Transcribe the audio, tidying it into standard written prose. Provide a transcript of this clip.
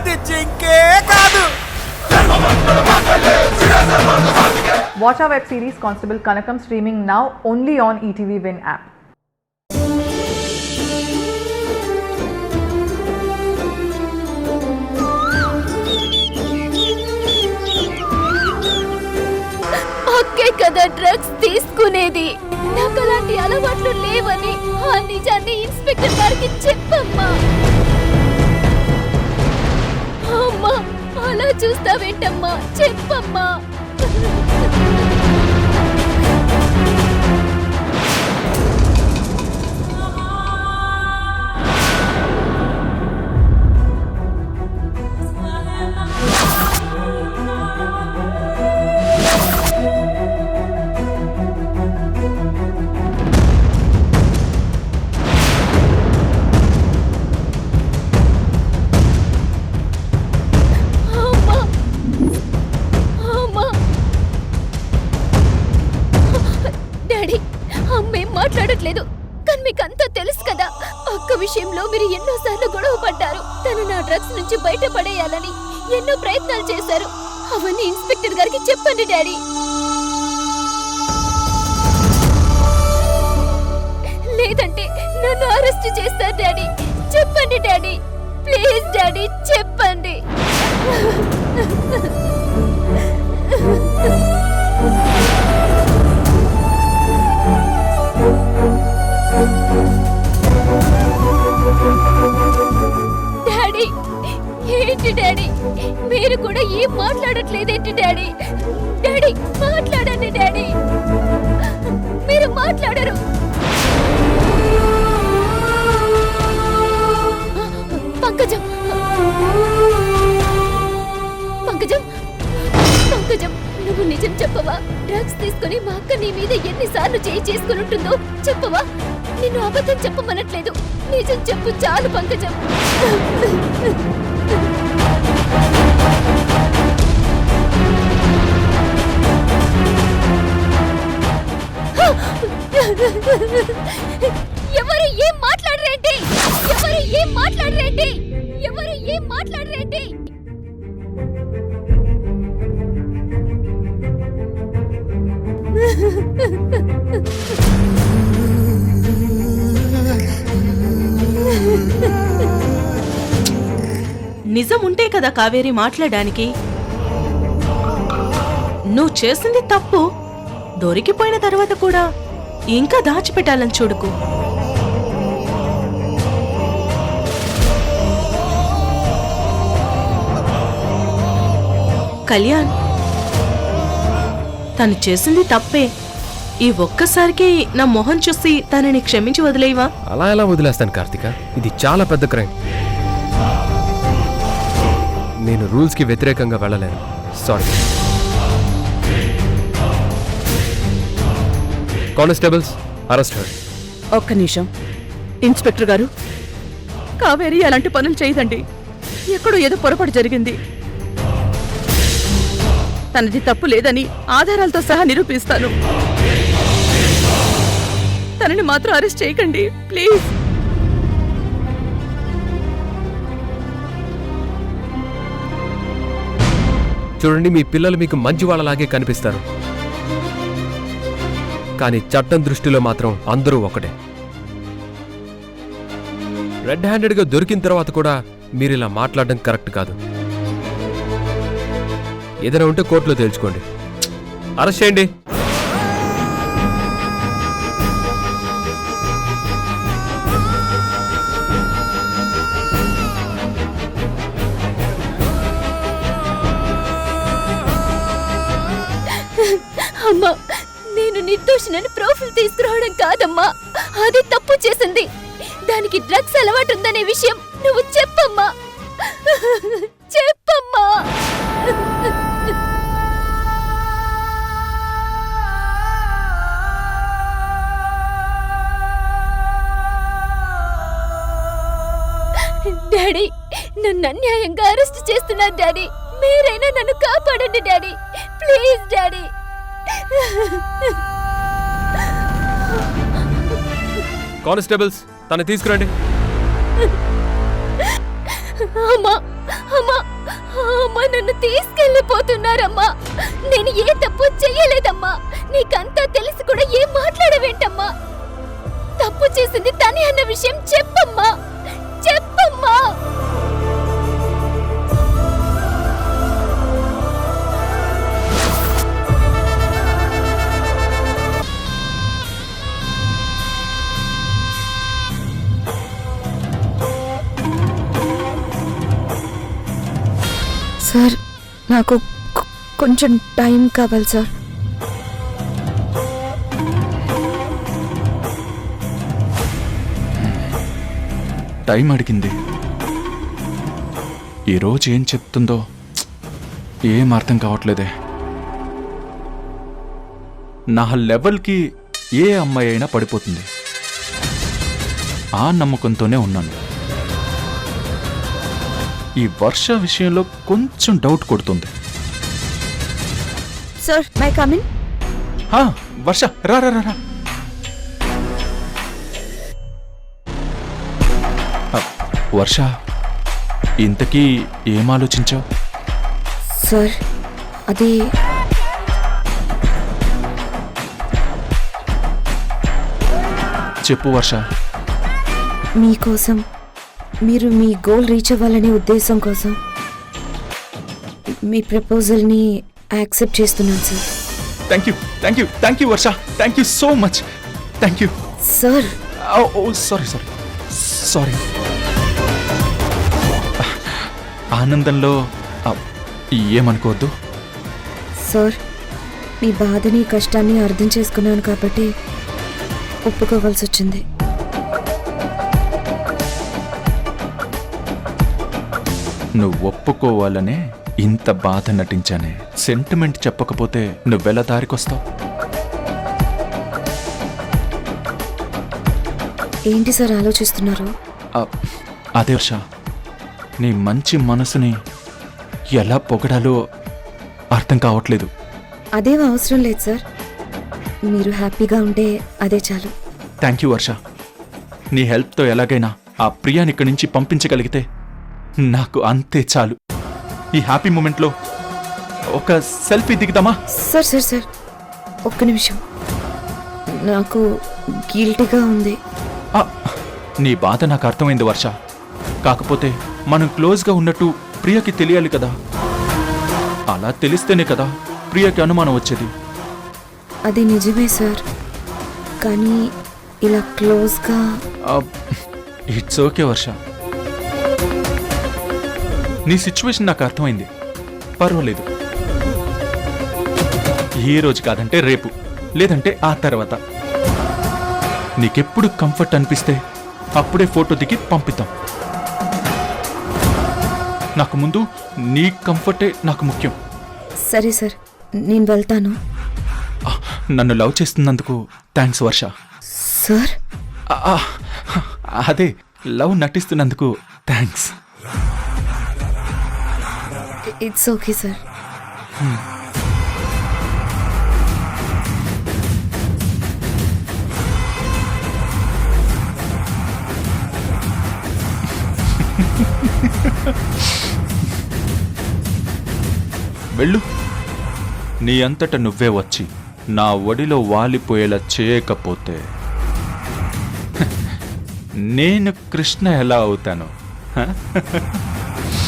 అది జింకే కాదు. Watch our web series Constable Kanakam streaming now only on ETV Win app. అక్కే కదా drugs తీసుకునేది. నాకు అలాంటి అలవాట్లు లేవని ఆ నిజాన్ని ఇన్స్పెక్టర్ గారికి చెప్పమ్మా. అమ్మా అలా చూస్తావేంటమ్మా, చెప్పమ్మా. మాట్లాడట్లేదు కానీ మీకంతా తెలుసు కదా, అక్క విషయంలో మీరు ఎన్నోసార్లు గొడవ పడ్డారు. తను నా డ్రగ్స్ నుంచి బయటపడేయాలని ఎన్నో ప్రయత్నాలు చేశారు. అవన్నీ ఇన్స్పెక్టర్ గారికి చెప్పండి డాడీ. లేదంటే నన్ను అరెస్ట్ చేస్తారు డాడీ. చెప్పండి డాడీ, ప్లీజ్ డాడీ చెప్పండి. డాడీ ఏంటి డాడీ, మీరు కూడా ఏం మాట్లాడట్లేదేంటి డాడీ? డాడీ మాట్లాడండి డాడీ, మీరు మాట్లాడరు. పంకజం పంకజం పంకజం, నువ్వు నిజం చెప్పవా? డ్రగ్స్ తీసుకుని మా అక్క నీ మీద ఎన్నిసార్లు చేసుకుని ఉంటుందో చెప్పవా? నిన్ను అబద్ధం చెప్పమనట్లేదు, నిజం చెప్పు చాలు పంకజం. ఎవరు ఏం మాట్లాడరేంటి? ఎవరు ఏం మాట్లాడరేంటి? ఎవరు ఏం మాట్లాడరేంటి? నిజం ఉంటే కదా కావేరి మాట్లాడడానికి. నువ్వు చేసింది తప్పు, దొరికిపోయిన తర్వాత కూడా ఇంకా దాచిపెట్టాలని చూడుకు. కళ్యాణ్, తను చేసింది తప్పే. ఈ ఒక్కసారికి నా మొహం చూసి తనని క్షమించి వదిలేవా? అలా ఎలా వదిలేస్తాను కార్తిక, ఇది చాలా పెద్ద క్రైమ్. నేను రూల్స్కి వ్యతిరేకంగా వెళ్ళలేను. సారీ. Constables, arrest her. ఒక్క నిమిషం ఇన్స్పెక్టర్ గారు, కావేరి అలాంటి పనులు చేయదండి. ఎక్కడో ఏదో పొరపాటు జరిగింది. తనది తప్పు లేదని ఆధారాలతో సహా నిరూపిస్తాను. తనని మాత్రం అరెస్ట్ చేయకండి ప్లీజ్. చూడండి, మీ పిల్లలు మీకు మంచి వాళ్ళలాగే కనిపిస్తారు, కానీ చట్టం దృష్టిలో మాత్రం అందరూ ఒకటే. రెడ్ హ్యాండెడ్గా దొరికిన తర్వాత కూడా మీరు ఇలా మాట్లాడడం కరెక్ట్ కాదు. ఏదైనా ఉంటే కోర్టులో తేల్చుకోండి. అరెస్ట్ చేయండి. అమ్మా, నేను నిర్దోషినని ప్రూఫ్లు తీసుకురావడం కాదమ్మా, అది తప్పు చేసింది. దానికి డ్రగ్స్ అలవాటు ఉందనే విషయం నువ్వు చెప్పమ్మా, చెప్పమ్మా. డాడీ, నన్ను అన్యాయంగా అరెస్ట్ చేస్తున్నారు డాడీ. మీరైనా నన్ను కాపాడండి డాడీ, ప్లీజ్ డాడీ. కానిస్టేబుల్స్, తను తీసుకురండి. అమ్మా, అమ్మా అమ్మా నన్ను తీసుకెళ్ళిపోతున్నారమ్మా. నేను ఏ తప్పు చెయ్యలేదమ్మా. నీకంతా తెలిసి కూడా ఏం మాట్లాడవేంటమ్మా? తప్పు చేసింది తనే అన్న విషయం చెప్పమ్మా, చెప్పమ్మా. సార్ నాకు కొంచెం టైం కావాలి సార్. టైం అడిగింది. ఈరోజు ఏం చెప్తుందో ఏం అర్థం కావట్లేదే. నా లెవెల్కి ఏ అమ్మాయి అయినా పడిపోతుంది. ఆ నమ్మకంతోనే ఉన్నాను. ఈ వర్ష విషయంలో కొంచెం డౌట్ కొడుతుంది. Sir may come in. వర్ష రా రా రా రా. వర్ష, ఇంతకీ ఏం ఆలోచించావు? సార్ అది చెప్పు వర్ష. మీకోసం, మీరు మీ గోల్ రీచ్ అవ్వాలనే ఉద్దేశం కోసం మీ ప్రపోజల్ని యాక్సెప్ట్ చేస్తున్నాను sir. Thank you thank you thank you Varsha. Thank you so much. Thank you. Sir sorry sorry sorry. ఆనందంలో ఏమనుకోవద్దు. సార్ మీ బాధని కష్టాన్ని అర్థం చేసుకున్నాను కాబట్టి ఒప్పుకోవాల్సి వచ్చింది. నువ్వు ఒప్పుకోవాలనే ఇంత బాధ నటించానే. సెంటిమెంట్ చెప్పకపోతే నువ్వెలా దారికొస్తావు? ఏంటి సార్ ఆలోచిస్తున్నారు? అదే వర్ష, నీ మంచి మనసుని ఎలా పొగడాలో అర్థం కావట్లేదు. అదేం అవసరం లేదు సార్. మీరు హ్యాపీగా ఉంటే అదే చాలు. థ్యాంక్ యూ వర్ష. నీ హెల్ప్తో ఎలాగైనా ఆ ప్రియాని ఇక్కడి నుంచి పంపించగలిగితే నాకు అంతే చాలు. ఈ హ్యాపీ మూమెంట్లో ఒక సెల్ఫీ దిగుదామా? సార్ సార్ సార్ ఒక్క నిమిషం. నాకు గిల్టీగా ఉంది. నీ బాధ నాకు అర్థమైంది వర్ష. కాకపోతే మనం క్లోజ్గా ఉన్నట్టు ప్రియకి తెలియాలి కదా. అలా తెలిస్తేనే కదా ప్రియకి అనుమానం వచ్చేది. అది నిజమే సార్, కానీ ఇలా క్లోజ్గా ఇట్స్ ఓకే వర్ష. నీ సిచ్యువేషన్ నాకు అర్థమైంది. పర్వాలేదు. ఈ రోజు కాదంటే రేపు, లేదంటే ఆ తర్వాత నీకెప్పుడు కంఫర్ట్ అనిపిస్తే అప్పుడే ఫోటో దిగి పంపిద్దాం. నాకు ముందు నీ కంఫర్టే నాకు ముఖ్యం. సరే సార్, నేను వెళ్తాను. నన్ను లవ్ చేస్తున్నందుకు థ్యాంక్స్ వర్ష. సార్ అదే లవ్ నటిస్తున్నందుకు థ్యాంక్స్. It's okay sir. వెళ్ళు. నీ అంతట నువ్వే వచ్చి నా ఒడిలో వాలిపోయేలా చేయకపోతే నేను కృష్ణ ఎలా అవుతాను?